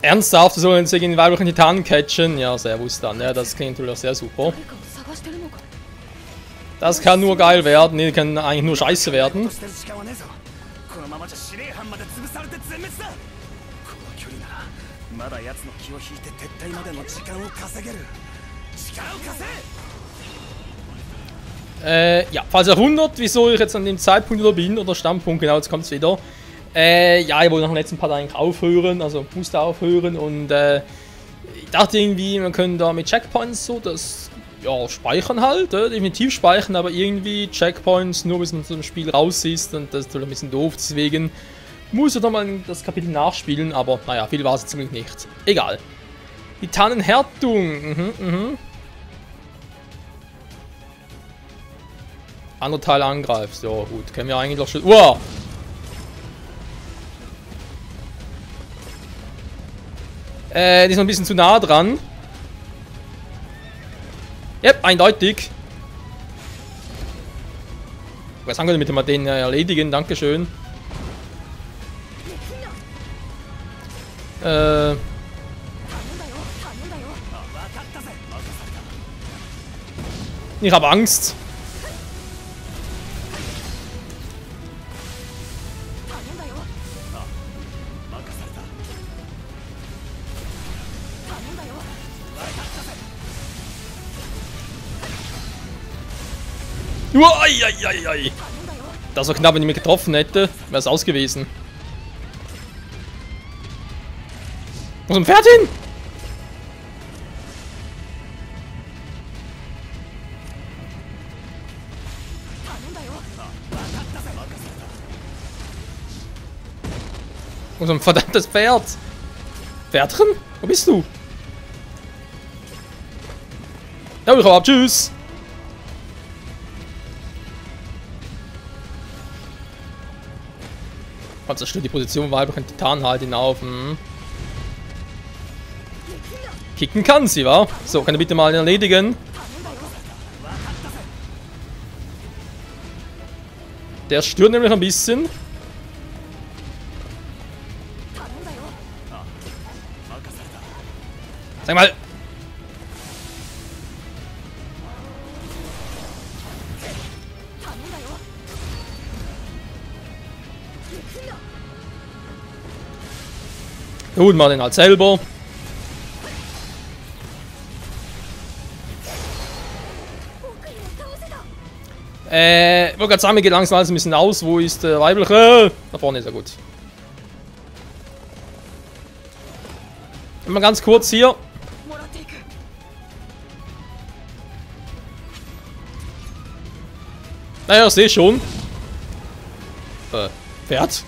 Ernsthaft, wir sollen jetzt gegen den weiblichen Titanen catchen? Ja, servus dann. Ja, das klingt natürlich sehr super. Das kann nur geil werden. Nee, kann eigentlich nur scheiße werden. Ja, falls ihr wundert, wieso ich jetzt an dem Zeitpunkt wieder bin, oder Standpunkt, genau, jetzt kommt es wieder. Ja, ich wollte nach den letzten Part eigentlich aufhören, also musste aufhören und ich dachte irgendwie, man könnte da mit Checkpoints so das, ja, speichern halt, definitiv speichern, aber irgendwie Checkpoints, nur bis man zum Spiel raus ist und das ist natürlich ein bisschen doof, deswegen muss ich nochmal das Kapitel nachspielen, aber naja, viel war es ziemlich nicht. Egal. Titanenhärtung, Andere Teil angreifst, ja gut, kennen wir eigentlich doch schon. Uah! Die ist noch ein bisschen zu nah dran. Yep, eindeutig. Was sagen wir damit mal den erledigen? Dankeschön. Ich habe Angst. Uaiaiai. Das war knapp, wenn ich mich getroffen hätte, wäre es aus gewesen. Wo ist ein Pferd hin? Wo ist ein verdammtes Pferd? Pferdchen? Wo bist du? Ja, ich hab tschüss. Man zerstört die Position, weiblichen Titan halt hinauf. Kicken kann sie, wa? So, kann ich bitte mal erledigen. Der stört nämlich ein bisschen. Sag mal. Holen wir den halt selber. Ich wollte gerade sagen, mir geht langsam alles ein bisschen aus. Wo ist der weibliche? Da vorne ist er, gut. Mal ganz kurz hier. Naja, ich sehe schon. Pferd.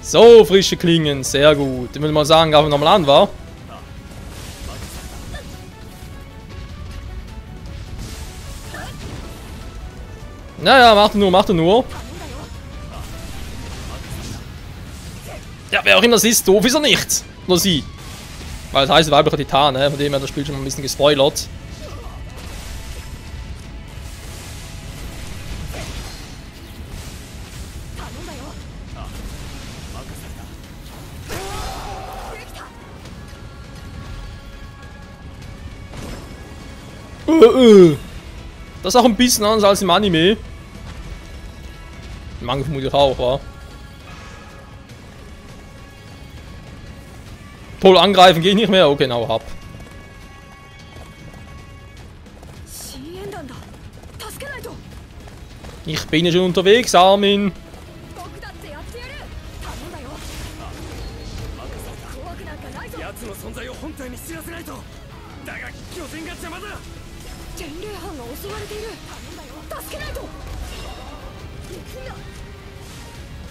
So, frische Klingen, sehr gut. Ich würde mal sagen, greifen wir nochmal an, wa? Naja, mach du nur. Ja, wer auch immer das ist, doof ist er nicht. Nur sie. Weil es heißt weiblicher Titan, ne? Von dem her das Spiel schon mal ein bisschen gespoilert. Das ist auch ein bisschen anders als im Anime. Im Manga vermutlich auch, wa? Pol angreifen geht nicht mehr? Okay, genau, hab. Ich bin ja schon unterwegs, Armin.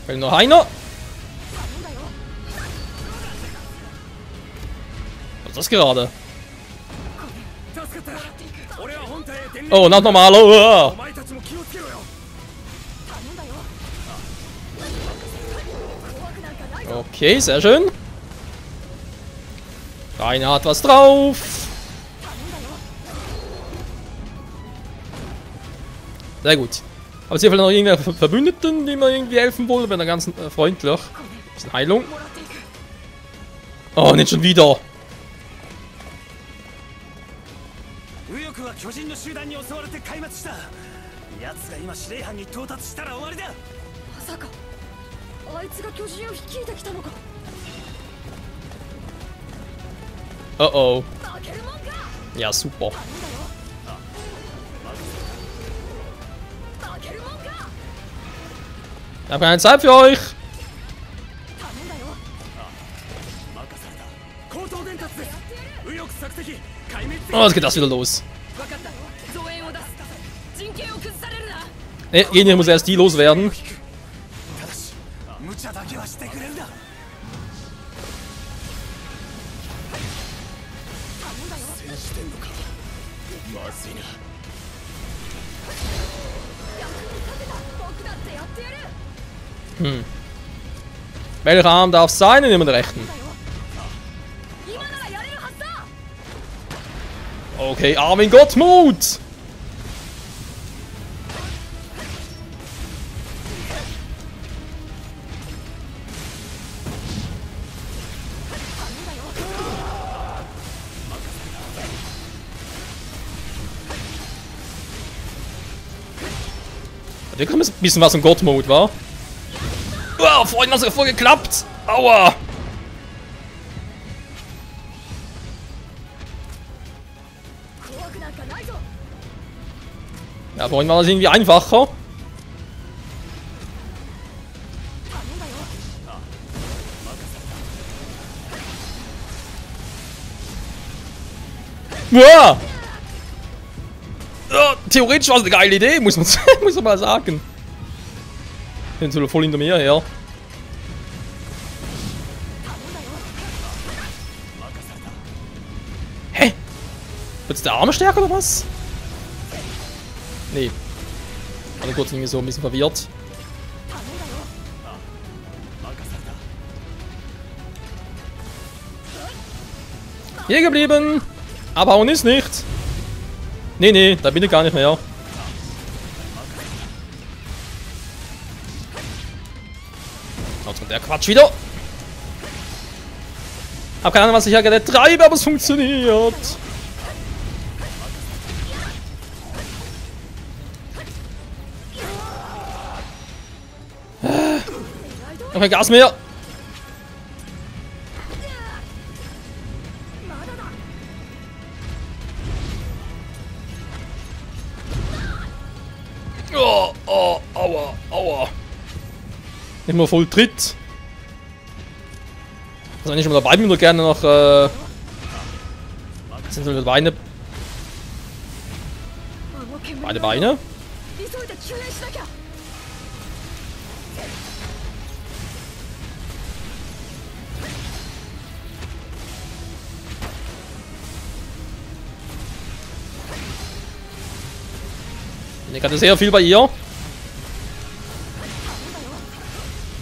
Will noch einer? Was ist das gerade? Oh, noch normaler. Okay, sehr schön. Rainer hat was drauf. Sehr gut. Aber sie vielleicht noch irgendwelche Verbündeten, die mir irgendwie helfen wollen, wenn er ganz freundlich. Bisschen Heilung. Oh, nicht schon wieder. 右翼は巨人の集団に襲われて壊滅した。奴が今司令班に到達したら終わりだ。まさかあいつが巨人を率いてきたのか。Oh oh. 負けるもんか。 Ja, super. 負けるもんか。 Ich habe keine Zeit für euch. 頼んだよ。任された。高等伝達です。右翼索敵壊滅。 Oh, jetzt geht das wieder los. 分かった。増援を出す。陣形を崩されるな。 Ne, Genie muss erst die loswerden. ただし無茶だけはしてくれるな。戦してんのか。まずいな。 役に立てた。僕だってやってやる。 Hm. Welcher Arm darf es sein in dem rechten? 今ならやれるはずだ。 Okay, Armin Gottmut! Hat wirklich ein bisschen was im God-Mode, war? Wow, vorhin hat es ja voll geklappt! Aua! Ja, vorhin war das irgendwie einfacher. Wow! Ja, theoretisch war es eine geile Idee, muss man mal sagen. Sind so voll hinter mir her. Hä? Wird jetzt der Arme stärker oder was? Nee. War kurz irgendwie so ein bisschen verwirrt. Hier geblieben! Abhauen ist nicht! Nee, nee, da bin ich gar nicht mehr. Jetzt kommt der Quatsch wieder! Hab keine Ahnung, was ich hier gerade treibe, aber es funktioniert! Noch kein Gas mehr! Oh, oh, aua, aua. Nicht mal voll Tritt. Also wenn ich schon mal dabei bin, würde gerne noch sind so Beine. Beide Beine. Ich hatte sehr viel bei ihr.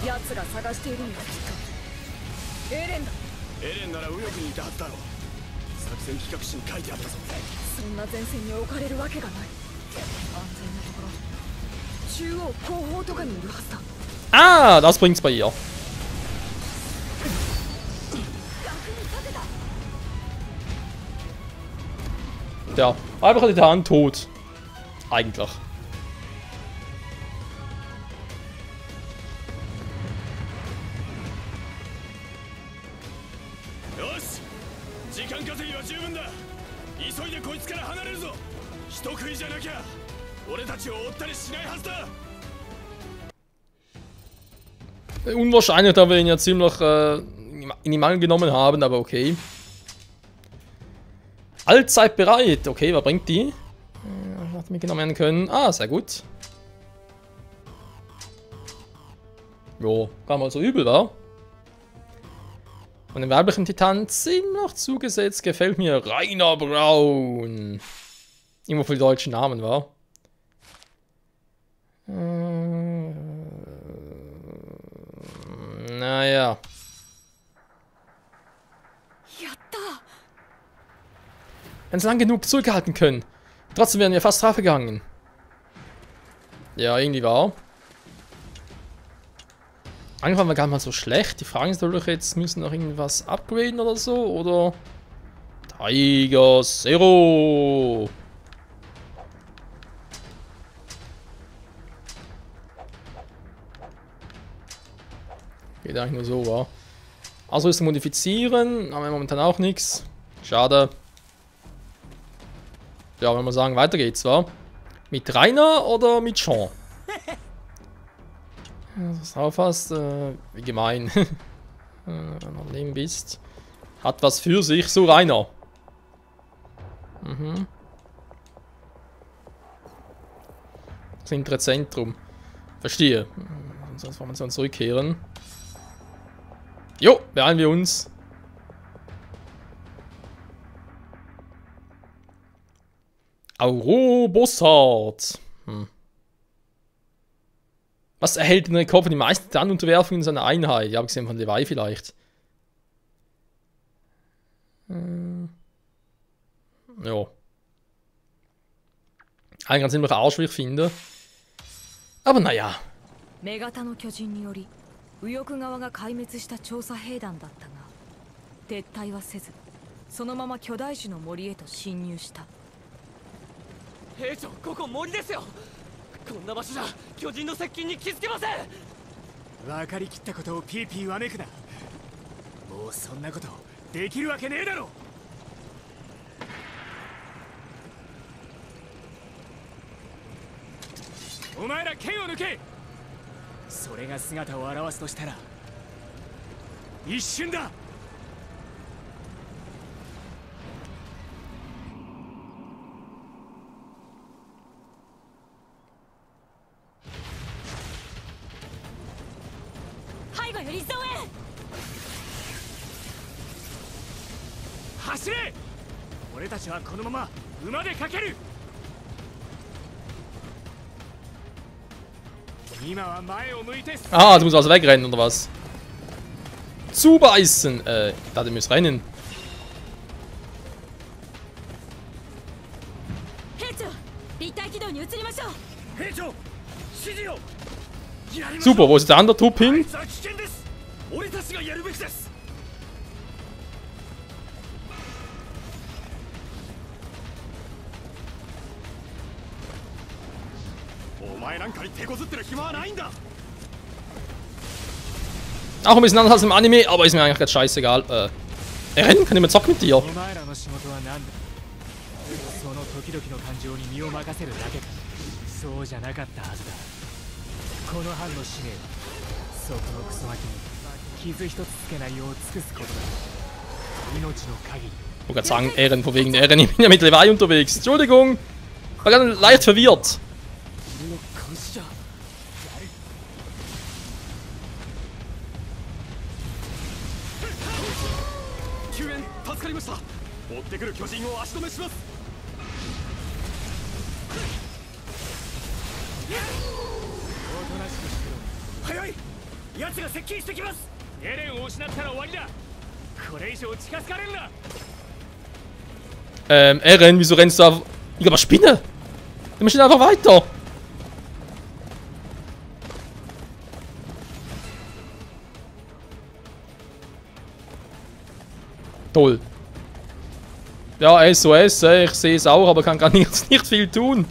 奴が探しているんだきっと。エレンだ。エレンなら右翼にいたはずだろう。作戦企画書に書いてあったぞ。そんな前線に置かれるわけがない。安全なところ、中央後方とかにいるはずだ。Ah, das bringt's bei ihr. Der weibliche Titan tot. Eigentlich. Unwahrscheinlich, da wir ihn ja ziemlich in die Mangel genommen haben, aber okay. Allzeit bereit. Okay, wer bringt die? Hat mitgenommen werden können. Ah, sehr gut. Jo, gar mal so übel, war. Und den weiblichen Titan ziemlich zugesetzt. Gefällt mir Rainer Braun. Immer für die deutschen Namen, war. Naja. Wenn sie lang genug zurückhalten können. Trotzdem werden wir fast drauf gegangen. Ja, irgendwie war. Eigentlich waren wir gar nicht mal so schlecht. Die Frage ist natürlich jetzt, müssen wir noch irgendwas upgraden oder so? Oder... Tiger Zero! Geht eigentlich nur so, wa? Ausrüstung modifizieren, haben wir momentan auch nichts. Schade. Ja, wenn wir sagen, weiter geht's, wa? Mit Rainer oder mit Sean? Das aufpasst, wie gemein. Wenn du am Leben bist. Hat was für sich, so Rainer. Mhm. Das hintere Zentrum. Verstehe. Sonst wollen wir uns dann zurückkehren. Jo, beeilen wir uns. Auro Bossart. Was erhält den Rekord für die meisten Tarnunterwerfungen in seiner Einheit? Ja, abgesehen von Levi vielleicht. Ja. Ein ganz ziemlicher Arsch, wie ich finde. Aber naja. 女型の巨人により右翼側が壊滅した調査兵団だったが撤退はせずそのまま巨大種の森へと侵入した。兵長、ここ森ですよ。こんな場所じゃ巨人の接近に気づけません。分かりきったことをピーピーわめくな。もうそんなことできるわけねえだろ。お前ら剣を抜け。それが姿を現すとしたら一瞬だ。背後より増援。走れ。俺たちはこのまま馬で駆ける。Ah, du musst also wegrennen, oder was? Zubeißen! Da, du musst rennen. Super, wo ist der andere Trupp hin? Auch ein bisschen anders als im Anime, aber ist mir eigentlich ganz scheißegal. Eren, kann ich mal zocken mit dir? Ich wollte gerade sagen, Eren, von wegen Eren, ich bin ja mit Levi unterwegs. Entschuldigung, war gerade leicht verwirrt. Eren, wieso rennst du auf... Ich glaube, Spinne! Der macht einfach weiter! Toll. Ja, SOS, ich sehe es auch, aber kann gar nicht viel tun.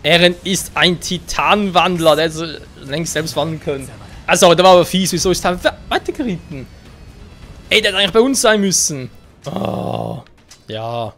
Eren ist ein Titanwandler, der hätte längst selbst wandeln können. Also, der war aber fies, wieso ist er weitergeritten? Ey, der hätte eigentlich bei uns sein müssen. Oh, ja.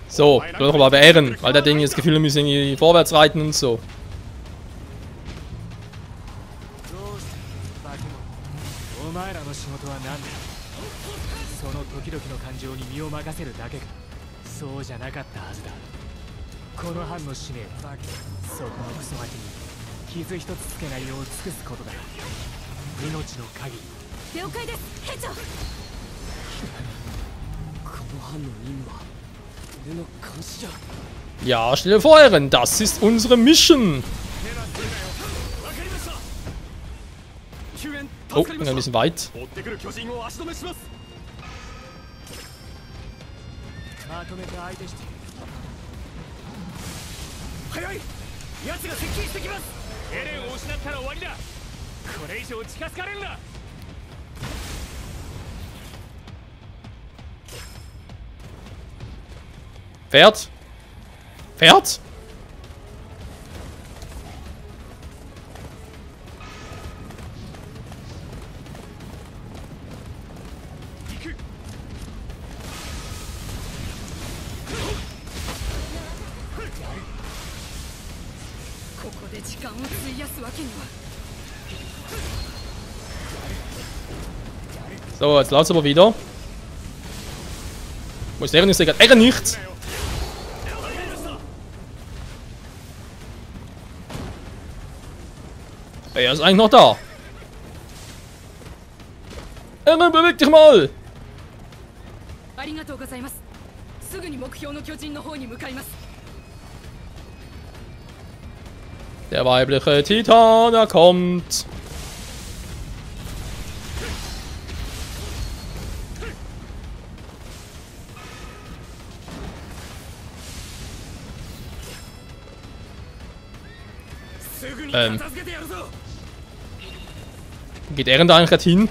So, ich will doch mal bei Eren, weil der Ding das Gefühl, wir müssen irgendwie vorwärts reiten und so. 前らの仕事は何だ。その時々の感情に身を任せるだけか。そうじゃなかったはずだ。この班の使命はそこのクソガキに傷一つつけないよう尽くすことだ。命の限り。了解です、兵長。この班の任務は俺の監視じゃ。Ja, stell dir vor, Eren, das ist unsere Mission. Oh, bin ein bisschen weit. まとめて相手して。早い。奴が接近してきます。エレンを失ったら終わりだ。これ以上近づかれるな。Pferd? Pferd? So, jetzt laut's aber wieder. Wo ist Eren? Ich sehe gerade Eren nicht! Er ist eigentlich noch da. Eren, beweg dich mal! Der weibliche Titan, er kommt! Geht Eren da eigentlich gerade hin?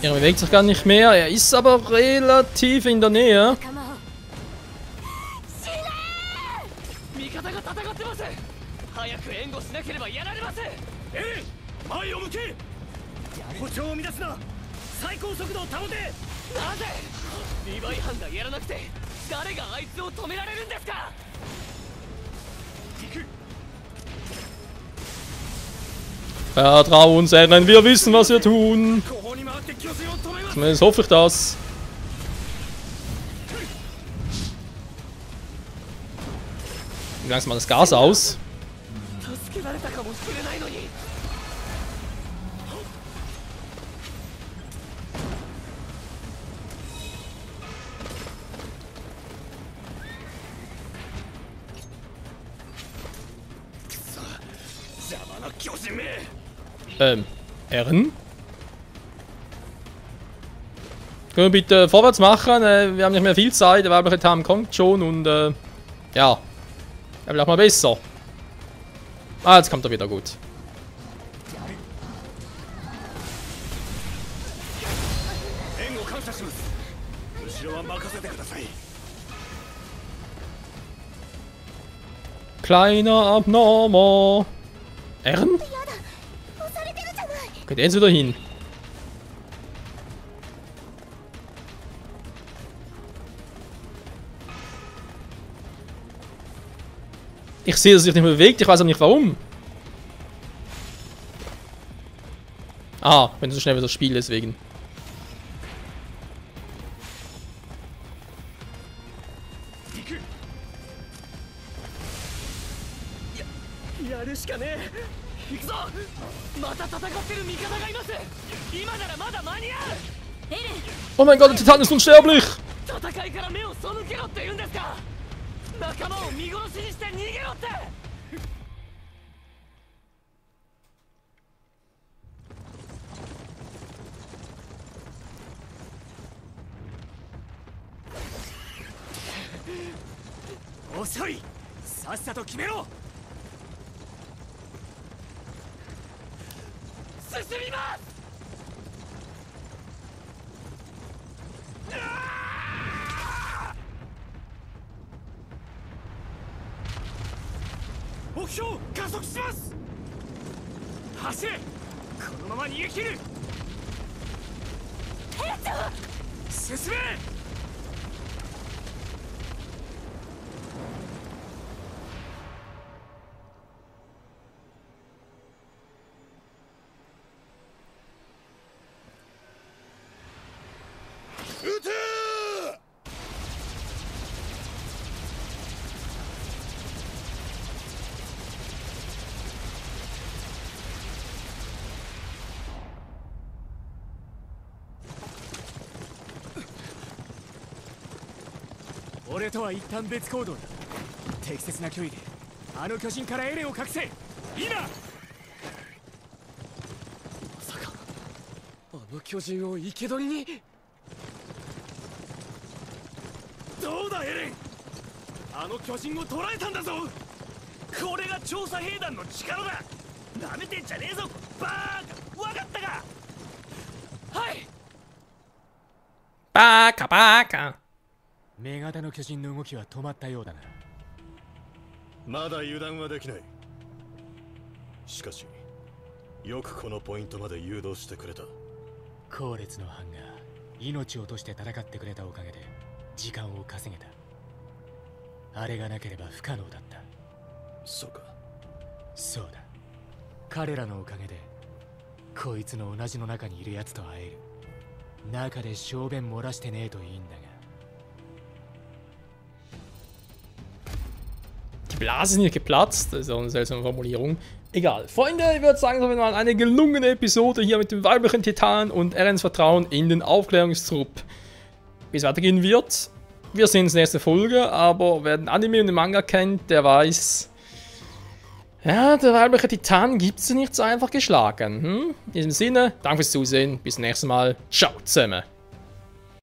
Er bewegt sich gar nicht mehr, er ist aber relativ in der Nähe. Vertrau uns, Eren, wir wissen, was wir tun. Zumindest hoffe ich das. Langsam mal das Gas aus. Eren? Können wir bitte vorwärts machen? Wir haben nicht mehr viel Zeit, der weibliche Titan kommt schon und ja. Er will auch mal besser. Ah, jetzt kommt er wieder gut. Kleiner Abnormer. Eren? Geht er jetzt wieder hin? Ich sehe, dass er sich nicht mehr bewegt, ich weiß aber nicht warum. Ah, wenn so schnell wieder das Spiel deswegen. Oh mein Gott, der Titan ist unsterblich!遅い。さっさと決めろ。進みます。目標加速します。走れ。このまま逃げ切る。兵長、進め。撃て。俺とは一旦別行動だ。適切な距離であの巨人からエレンを隠せ。今。まさかあの巨人を生け捕りに。どうだエレン、あの巨人を捕らえたんだぞ。これが調査兵団の力だ。なめてんじゃねえぞバーカ。わかったか。はい。バカバカ。女型の巨人の動きは止まったようだな。まだ油断はできない。しかしよくこのポイントまで誘導してくれた。後列の班が命を落として戦ってくれたおかげで時間を稼げた。あれがなければ不可能だった。そうか。そうだ。彼らのおかげでこいつの同じの中にいるやつと会える。中で小便漏らしてねえといいんだが。Die Blase ist nicht geplatzt, das ist auch eine seltsame Formulierung. Egal. Freunde, ich würde sagen, das war mal eine gelungene Episode hier mit dem weiblichen Titan und Erens Vertrauen in den Aufklärungstrupp. Wie es weitergehen wird, wir sehen uns nächste Folge, aber wer den Anime und den Manga kennt, der weiß, ja, der weibliche Titan gibt es nicht so einfach geschlagen. In diesem Sinne, danke fürs Zusehen, bis zum nächsten Mal, ciao zusammen.